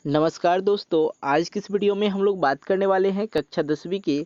नमस्कार दोस्तों, आज की इस वीडियो में हम लोग बात करने वाले हैं कक्षा 10वीं के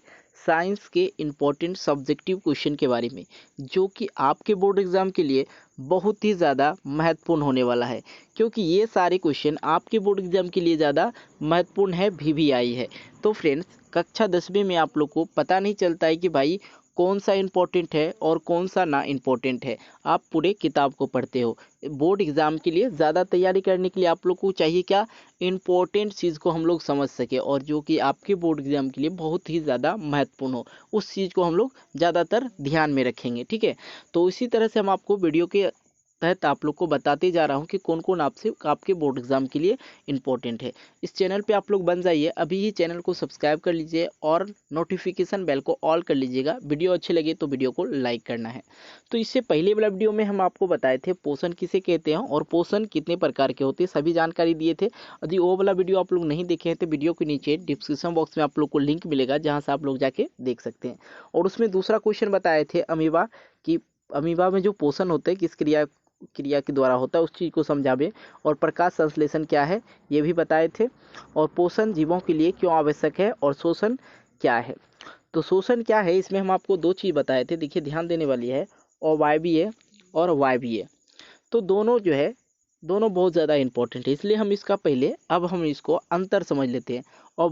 साइंस के इम्पोर्टेंट सब्जेक्टिव क्वेश्चन के बारे में, जो कि आपके बोर्ड एग्ज़ाम के लिए बहुत ही ज़्यादा महत्वपूर्ण होने वाला है। क्योंकि ये सारे क्वेश्चन आपके बोर्ड एग्ज़ाम के लिए ज़्यादा महत्वपूर्ण है, वीवीआई है। तो फ्रेंड्स, कक्षा 10वीं में आप लोग को पता नहीं चलता है कि भाई कौन सा इम्पोर्टेंट है और कौन सा ना इम्पोर्टेंट है। आप पूरे किताब को पढ़ते हो। बोर्ड एग्ज़ाम के लिए ज़्यादा तैयारी करने के लिए आप लोग को चाहिए क्या, इम्पोर्टेंट चीज़ को हम लोग समझ सके और जो कि आपके बोर्ड एग्जाम के लिए बहुत ही ज़्यादा महत्वपूर्ण हो, उस चीज़ को हम लोग ज़्यादातर ध्यान में रखेंगे। ठीक है, तो इसी तरह से हम आपको वीडियो के तहत आप लोग को बताते जा रहा हूँ कि कौन कौन आपसे आपके बोर्ड एग्जाम के लिए इम्पोर्टेंट है। इस चैनल पे आप लोग बन जाइए, अभी ही चैनल को सब्सक्राइब कर लीजिए और नोटिफिकेशन बेल को ऑल कर लीजिएगा। वीडियो अच्छी लगे तो वीडियो को लाइक करना है। तो इससे पहले वाला वीडियो में हम आपको बताए थे पोषण किसे कहते हैं और पोषण कितने प्रकार के होते हैं, सभी जानकारी दिए थे। यदि वो वाला वीडियो आप लोग नहीं देखे हैं तो वीडियो के नीचे डिस्क्रिप्शन बॉक्स में आप लोग को लिंक मिलेगा, जहाँ से आप लोग जाके देख सकते हैं। और उसमें दूसरा क्वेश्चन बताए थे अमीबा की, अमीबा में जो पोषण होते हैं किस क्रिया क्रिया के द्वारा होता है, उस चीज़ को समझावे। और प्रकाश संश्लेषण क्या है ये भी बताए थे। और पोषण जीवों के लिए क्यों आवश्यक है और शोषण क्या है। तो शोषण क्या है, इसमें हम आपको दो चीज़ बताए थे, देखिए ध्यान देने वाली है, अवायवीय और वायवीय। तो दोनों जो है, दोनों बहुत ज़्यादा इंपॉर्टेंट है, इसलिए हम इसका पहले अब हम इसको अंतर समझ लेते हैं। और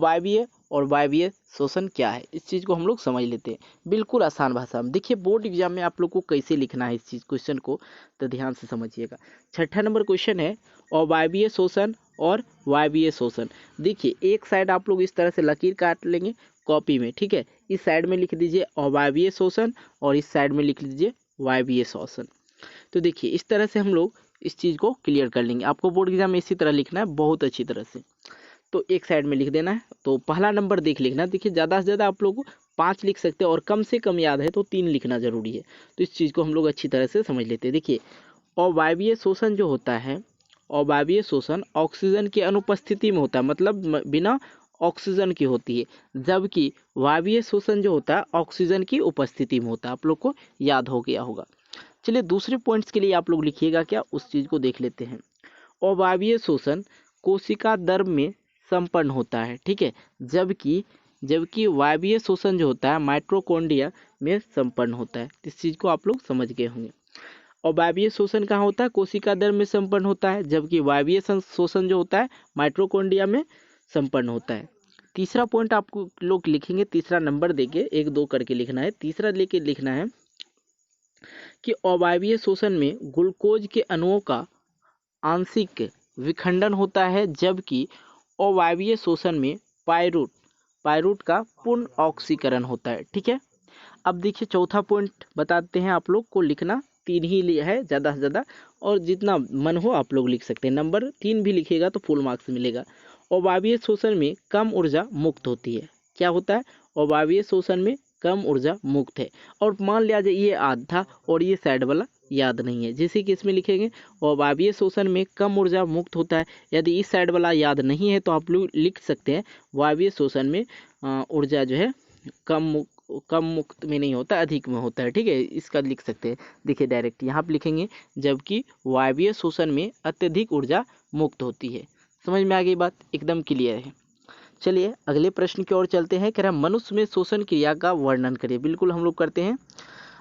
वायवीय शोषण क्या है, इस चीज़ को हम लोग समझ लेते हैं बिल्कुल आसान भाषा में। देखिए बोर्ड एग्जाम में आप लोग को कैसे लिखना है इस चीज़ क्वेश्चन को, तो ध्यान से समझिएगा। छठा नंबर क्वेश्चन है अवायवीय शोषण और वायवीय शोषण। देखिए एक साइड आप लोग इस तरह से लकीर काट लेंगे कॉपी में, ठीक है। इस साइड में लिख दीजिए अवायवीय शोषण और इस साइड में लिख लीजिए वायवीय शोषण। तो देखिए इस तरह से हम लोग इस चीज़ को क्लियर कर लेंगे। आपको बोर्ड एग्जाम में इसी तरह लिखना है बहुत अच्छी तरह से। तो एक साइड में लिख देना है। तो पहला नंबर देख लिखना, देखिए ज़्यादा से ज़्यादा आप लोग 5 लिख सकते हैं और कम से कम याद है तो 3 लिखना जरूरी है। तो इस चीज़ को हम लोग अच्छी तरह से समझ लेते हैं। देखिए अवायवीय शोषण जो होता है, अवायवीय शोषण ऑक्सीजन की अनुपस्थिति में होता है, मतलब बिना ऑक्सीजन की होती है। जबकि वायवीय शोषण जो होता है ऑक्सीजन की उपस्थिति में होता है। आप लोग को याद हो गया होगा। चलिए दूसरे पॉइंट्स के लिए आप लोग लिखिएगा क्या, उस चीज़ को देख लेते हैं। अवायवीय शोषण कोशिका द्रव में संपन्न होता है, ठीक है। जबकि जबकि वायवीय शोषण जो होता है माइटोकॉन्ड्रिया में संपन्न होता है। इस चीज़ को आप लोग समझ गए होंगे। अवायवीय शोषण कहाँ होता है, कोशिका द्रव में संपन्न होता है, जबकि वायवीय शोषण जो होता है माइटोकॉन्ड्रिया में संपन्न होता है। तीसरा पॉइंट आपको लोग लिखेंगे, तीसरा नंबर देके 1 2 करके लिखना है। तीसरा लेके लिखना है कि अवायवीय शोषण में ग्लूकोज के अणुओं का आंशिक विखंडन होता है, जबकि अवायवीय शोषण में पायरूट पायरूट का पूर्ण ऑक्सीकरण होता है, ठीक है। अब देखिए चौथा पॉइंट बताते हैं, आप लोग को लिखना 3 ही है ज़्यादा से ज़्यादा, और जितना मन हो आप लोग लिख सकते हैं। नंबर 3 भी लिखिएगा तो फुल मार्क्स मिलेगा। अवायवीय शोषण में कम ऊर्जा मुक्त होती है। क्या होता है, अवायवीय शोषण में कम ऊर्जा मुक्त है। और मान लिया जाए ये याद था और ये साइड वाला याद नहीं है, जैसे कि इसमें लिखेंगे अवायवीय शोषण में कम ऊर्जा मुक्त होता है। यदि इस साइड वाला याद नहीं है तो आप लोग लिख सकते हैं वायवीय शोषण में ऊर्जा जो है कम मुक्त में नहीं होता, अधिक में होता है, ठीक है। इसका लिख सकते हैं, देखिए डायरेक्ट यहाँ पे लिखेंगे, जबकि वायवीय शोषण में अत्यधिक ऊर्जा मुक्त होती है। समझ में आ गई बात, एकदम क्लियर है। चलिए अगले प्रश्न की ओर चलते हैं। कह रहा है मनुष्य में शोषण क्रिया का वर्णन करिए। बिल्कुल हम लोग करते हैं।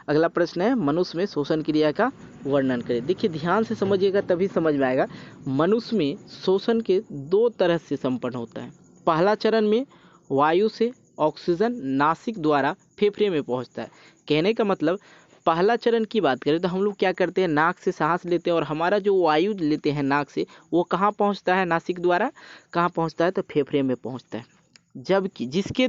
अगला प्रश्न है मनुष्य में शोषण क्रिया का वर्णन करें। देखिए ध्यान से समझिएगा तभी समझ में आएगा। मनुष्य में शोषण के 2 तरह से संपन्न होता है। पहला चरण में वायु से ऑक्सीजन नासिक द्वारा फेफड़े में पहुंचता है। कहने का मतलब पहला चरण की बात करें तो हम लोग क्या करते हैं, नाक से सांस लेते हैं और हमारा जो वायु लेते हैं नाक से, वो कहाँ पहुंचता है, नासिक द्वारा कहाँ पहुंचता है, तो फेफड़े में पहुंचता है। जबकि जिसके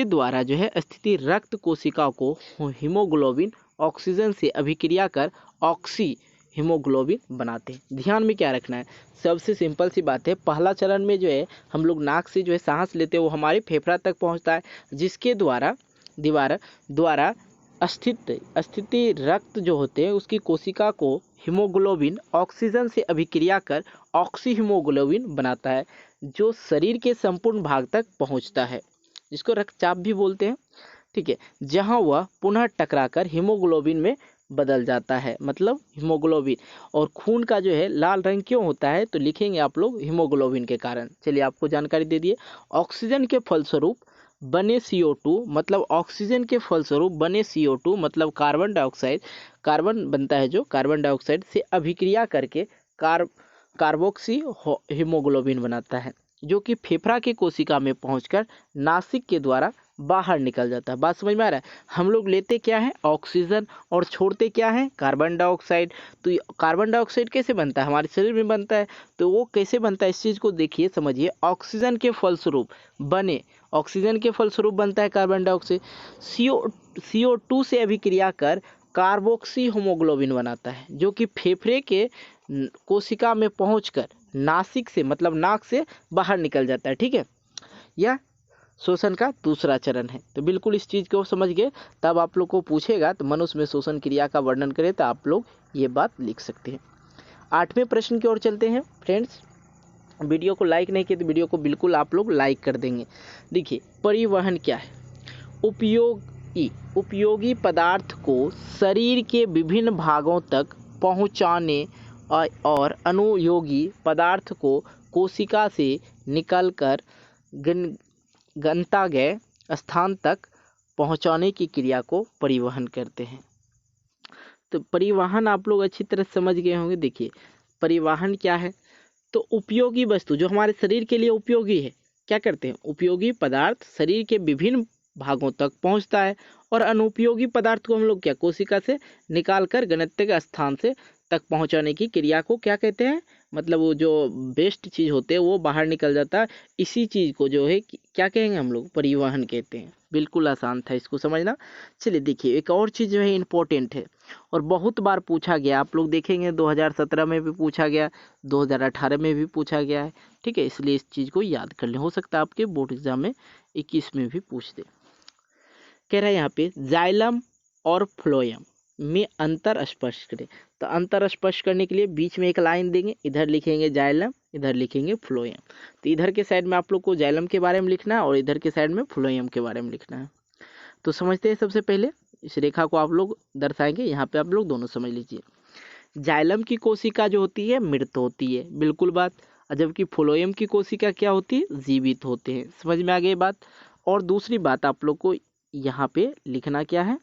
द्वारा जो है स्थिति रक्त कोशिका को हीमोग्लोबिन ऑक्सीजन से अभिक्रिया कर ऑक्सी हीमोग्लोबिन बनाते हैं। ध्यान में क्या रखना है, सबसे सिंपल सी बात है, पहला चरण में जो है हम लोग नाक से जो है सांस लेते हैं, वो हमारे फेफड़ा तक पहुंचता है, जिसके द्वारा द्वारा स्थिति रक्त जो होते हैं उसकी कोशिका को हीमोग्लोबिन ऑक्सीजन से अभिक्रिया कर ऑक्सी हीमोग्लोबिन बनाता है, जो शरीर के संपूर्ण भाग तक पहुंचता है, जिसको रक्तचाप भी बोलते हैं, ठीक है। जहां वह पुनः टकराकर हीमोग्लोबिन में बदल जाता है, मतलब हीमोग्लोबिन। और खून का जो है लाल रंग क्यों होता है, तो लिखेंगे आप लोग हीमोग्लोबिन के कारण। चलिए आपको जानकारी दे दिए। ऑक्सीजन के फलस्वरूप बने CO2, मतलब ऑक्सीजन के फलस्वरूप बने CO2 मतलब कार्बन डाइऑक्साइड, कार्बन बनता है जो कार्बन डाइऑक्साइड से अभिक्रिया करके कार्बोक्सी हीमोग्लोबिन बनाता है, जो कि फेफड़ा के कोशिका में पहुंचकर नासिक के द्वारा बाहर निकल जाता है। बात समझ में आ रहा है? हम लोग लेते क्या है, ऑक्सीजन, और छोड़ते क्या है, कार्बन डाइऑक्साइड। तो कार्बन डाइऑक्साइड कैसे बनता है, हमारे शरीर में बनता है। तो वो कैसे बनता है, इस चीज़ को देखिए, समझिए। ऑक्सीजन के फलस्वरूप बने, ऑक्सीजन के फलस्वरूप बनता है कार्बन डाइऑक्साइड। CO2 से अभिक्रिया कर कार्बोक्सी हीमोग्लोबिन बनाता है, जो कि फेफड़े के कोशिका में पहुंचकर नासिक से, मतलब नाक से बाहर निकल जाता है। ठीक है, यह शोषण का दूसरा चरण है। तो बिल्कुल इस चीज़ को समझ गए। तब आप लोग को पूछेगा तो मनुष्य में शोषण क्रिया का वर्णन करें, तो आप लोग ये बात लिख सकते हैं। 8वें प्रश्न की ओर चलते हैं फ्रेंड्स। वीडियो को लाइक नहीं किए तो वीडियो को बिल्कुल आप लोग लाइक कर देंगे। देखिए, परिवहन क्या है। उपयोगी पदार्थ को शरीर के विभिन्न भागों तक पहुंचाने और अनुयोगी पदार्थ को कोशिका से निकलकर गंतव्य स्थान तक पहुंचाने की क्रिया को परिवहन कहते हैं। तो परिवहन आप लोग अच्छी तरह समझ गए होंगे। देखिए, परिवहन क्या है, तो उपयोगी वस्तु जो हमारे शरीर के लिए उपयोगी है, क्या करते हैं, उपयोगी पदार्थ शरीर के विभिन्न भागों तक पहुंचता है, और अनुपयोगी पदार्थ को हम लोग क्या, कोशिका से निकालकर गंतव्य स्थान से तक पहुंचाने की क्रिया को क्या कहते हैं, मतलब वो जो बेस्ट चीज़ होते हैं वो बाहर निकल जाता है। इसी चीज़ को जो है क्या कहेंगे हम लोग, परिवहन कहते हैं। बिल्कुल आसान था इसको समझना। चलिए देखिए, एक और चीज़ जो है इम्पोर्टेंट है और बहुत बार पूछा गया, आप लोग देखेंगे 2017 में भी पूछा गया, 2018 में भी पूछा गया है। ठीक है, इसलिए इस चीज़ को याद कर लें, हो सकता है आपके बोर्ड एग्जाम में 21 में भी पूछ दे। कह रहा है यहाँ पे जाइलम और फ्लोएम में अंतर स्पष्ट करें। तो अंतर स्पष्ट करने के लिए बीच में एक लाइन देंगे, इधर लिखेंगे जाइलम, इधर लिखेंगे फ्लोएम। तो इधर के साइड में आप लोग को जाइलम के बारे में लिखना है और इधर के साइड में फ्लोएम के बारे में लिखना है। तो समझते हैं, सबसे पहले इस रेखा को आप लोग दर्शाएंगे, यहाँ पे आप लोग दोनों समझ लीजिए। जाइलम की कोशिका जो होती है मृत होती है, बिल्कुल बात। जबकि फ्लोएम की कोशिका क्या होती है, जीवित होते हैं। समझ में आ गई बात। और दूसरी बात आप लोग को यहाँ पे लिखना क्या है,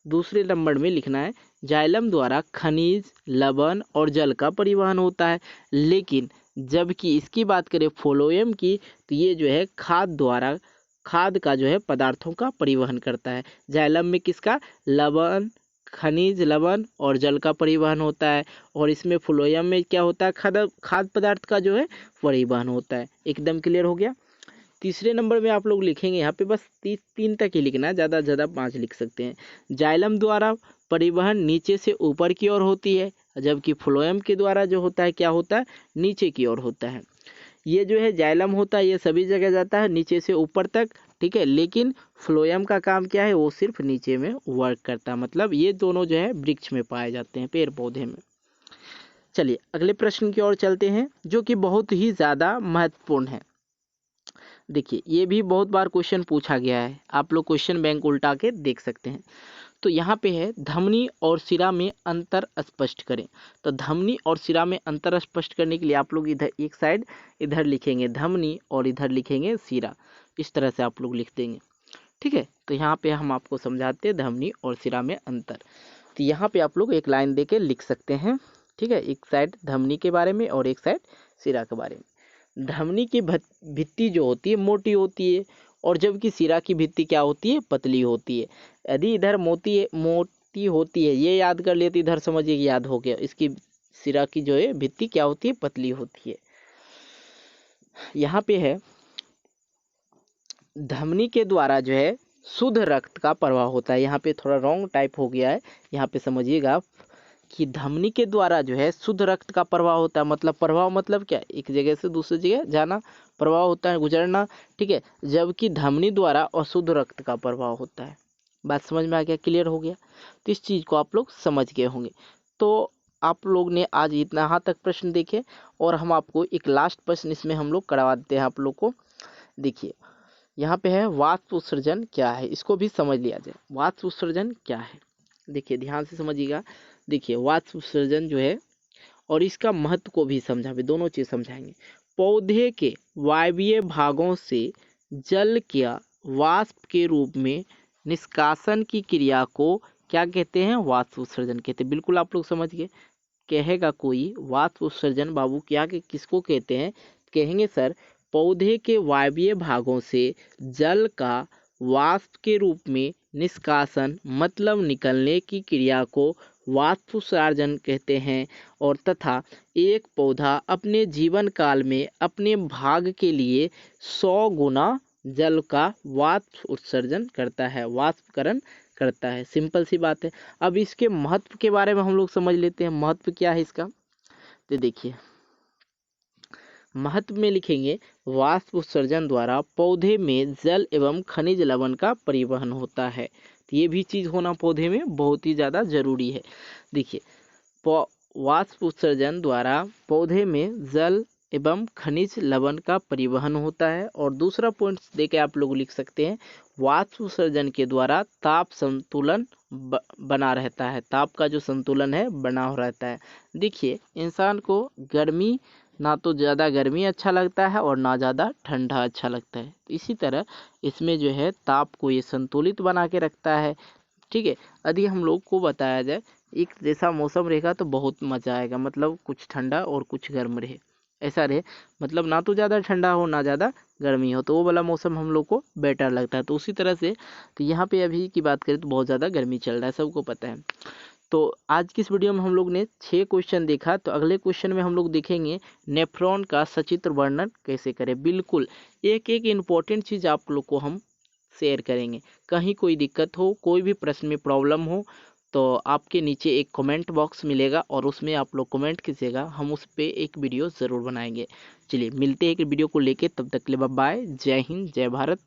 दूसरे नंबर में लिखना है, जाइलम द्वारा खनिज, लवण और जल का परिवहन होता है। लेकिन जबकि इसकी बात करें फ्लोएम की, तो ये जो है खाद का जो है पदार्थों का परिवहन करता है। जाइलम में किसका, लवण, खनिज, लवण और जल का परिवहन होता है, और इसमें फ्लोएम में क्या होता है, खाद्य पदार्थ का जो है परिवहन होता है। एकदम क्लियर हो गया। तीसरे नंबर में आप लोग लिखेंगे, यहाँ पे बस 3 तक ही लिखना है, ज़्यादा से ज़्यादा 5 लिख सकते हैं। जाइलम द्वारा परिवहन नीचे से ऊपर की ओर होती है, जबकि फ्लोएम के द्वारा जो होता है क्या होता है, नीचे की ओर होता है। ये जो है जाइलम होता है, ये सभी जगह जाता है नीचे से ऊपर तक। ठीक है, लेकिन फ्लोएम का काम क्या है, वो सिर्फ नीचे में वर्क करता है। मतलब ये दोनों जो है वृक्ष में पाए जाते हैं, पेड़ पौधे में। चलिए अगले प्रश्न की ओर चलते हैं, जो कि बहुत ही ज़्यादा महत्वपूर्ण है। देखिए, ये भी बहुत बार क्वेश्चन पूछा गया है, आप लोग क्वेश्चन बैंक उल्टा के देख सकते हैं। तो यहाँ पे है, धमनी और सिरा में अंतर स्पष्ट करें। तो धमनी और सिरा में अंतर स्पष्ट करने के लिए आप लोग इधर एक साइड इधर लिखेंगे धमनी और इधर लिखेंगे सिरा, इस तरह से आप लोग लिख देंगे। ठीक है, तो यहाँ पे हम आपको समझाते हैं धमनी और सिरा में अंतर। तो यहाँ पे आप लोग एक लाइन दे के लिख सकते हैं। ठीक है, एक साइड धमनी के बारे में और एक साइड सिरा के बारे में। धमनी की भित्ति जो होती है मोटी होती है, और जबकि सिरा की भित्ति क्या होती है, पतली होती है। यदि इधर मोटी होती है, ये याद कर लेते, इधर समझिए याद हो गया। इसकी सिरा की जो है भित्ति क्या होती है, पतली होती है। यहाँ पे है, धमनी के द्वारा जो है शुद्ध रक्त का प्रवाह होता है। यहाँ पे थोड़ा रॉन्ग टाइप हो गया है, यहाँ पे समझिएगा कि धमनी के द्वारा जो है शुद्ध रक्त का प्रवाह होता है। मतलब प्रवाह मतलब क्या, एक जगह से दूसरी जगह जाना, प्रवाह होता है, गुजरना। ठीक है, जबकि धमनी द्वारा अशुद्ध रक्त का प्रवाह होता है। बात समझ में आ गया, क्लियर हो गया। तो इस चीज़ को आप लोग समझ गए होंगे। तो आप लोग ने आज इतना यहाँ तक प्रश्न देखे, और हम आपको एक लास्ट प्रश्न इसमें हम लोग करवा देते हैं आप लोग को। देखिए, यहाँ पे है वाष्प उत्सर्जन क्या है, इसको भी समझ लिया जाए। वाष्प उत्सर्जन क्या है, देखिए ध्यान से समझिएगा। देखिए वाष्प उत्सर्जन जो है और इसका महत्व को भी समझावे, दोनों चीज समझाएंगे। पौधे के वायवीय भागों से जल के वाष्प के रूप में निष्कासन की क्रिया को क्या कहते हैं? वाष्प उत्सर्जन कहते हैं। बिल्कुल आप लोग समझ गए। कहेगा कोई वाष्प उत्सर्जन बाबू क्या के किसको कहते हैं? कहेंगे सर पौधे के वायवीय भागों से जल का वाष्प के रूप में निष्कासन मतलब निकलने की क्रिया को वाष्प उत्सर्जन कहते हैं। और तथा एक पौधा अपने जीवन काल में अपने भाग के लिए 100 गुना जल का वाष्प उत्सर्जन करता है, वाष्पकरण करता है। सिंपल सी बात है। अब इसके महत्व के बारे में हम लोग समझ लेते हैं। महत्व क्या है इसका? तो देखिए महत्व में लिखेंगे वाष्प उत्सर्जन द्वारा पौधे में जल एवं खनिज लवण का परिवहन होता है। तो ये भी चीज होना पौधे में बहुत ही ज्यादा जरूरी है। देखिए वाष्प उत्सर्जन द्वारा पौधे में जल एवं खनिज लवण का परिवहन होता है। और दूसरा पॉइंट देके आप लोग लिख सकते हैं वाष्प उत्सर्जन के द्वारा ताप संतुलन बना रहता है। ताप का जो संतुलन है बना हो रहता है। देखिए इंसान को गर्मी ना तो ज़्यादा गर्मी अच्छा लगता है और ना ज़्यादा ठंडा अच्छा लगता है। तो इसी तरह इसमें जो है ताप को ये संतुलित बना के रखता है। ठीक है। यदि हम लोग को बताया जाए एक जैसा मौसम रहेगा तो बहुत मज़ा आएगा, मतलब कुछ ठंडा और कुछ गर्म रहे, ऐसा रहे, मतलब ना तो ज़्यादा ठंडा हो ना ज़्यादा गर्मी हो, तो वो वाला मौसम हम लोग को बेटर लगता है। तो उसी तरह से तो यहाँ पे अभी की बात करें तो बहुत ज़्यादा गर्मी चल रहा है, सबको पता है। तो आज की इस वीडियो में हम लोग ने 6 क्वेश्चन देखा। तो अगले क्वेश्चन में हम लोग देखेंगे नेफ्रॉन का सचित्र वर्णन कैसे करें। बिल्कुल एक एक इम्पोर्टेंट चीज़ आप लोग को हम शेयर करेंगे। कहीं कोई दिक्कत हो, कोई भी प्रश्न में प्रॉब्लम हो तो आपके नीचे एक कमेंट बॉक्स मिलेगा और उसमें आप लोग कमेंट कीजिएगा, हम उस पर एक वीडियो ज़रूर बनाएंगे। चलिए मिलते हैं एक वीडियो को लेके, तब तक के लिए बाय बाय। जय हिंद, जय भारत।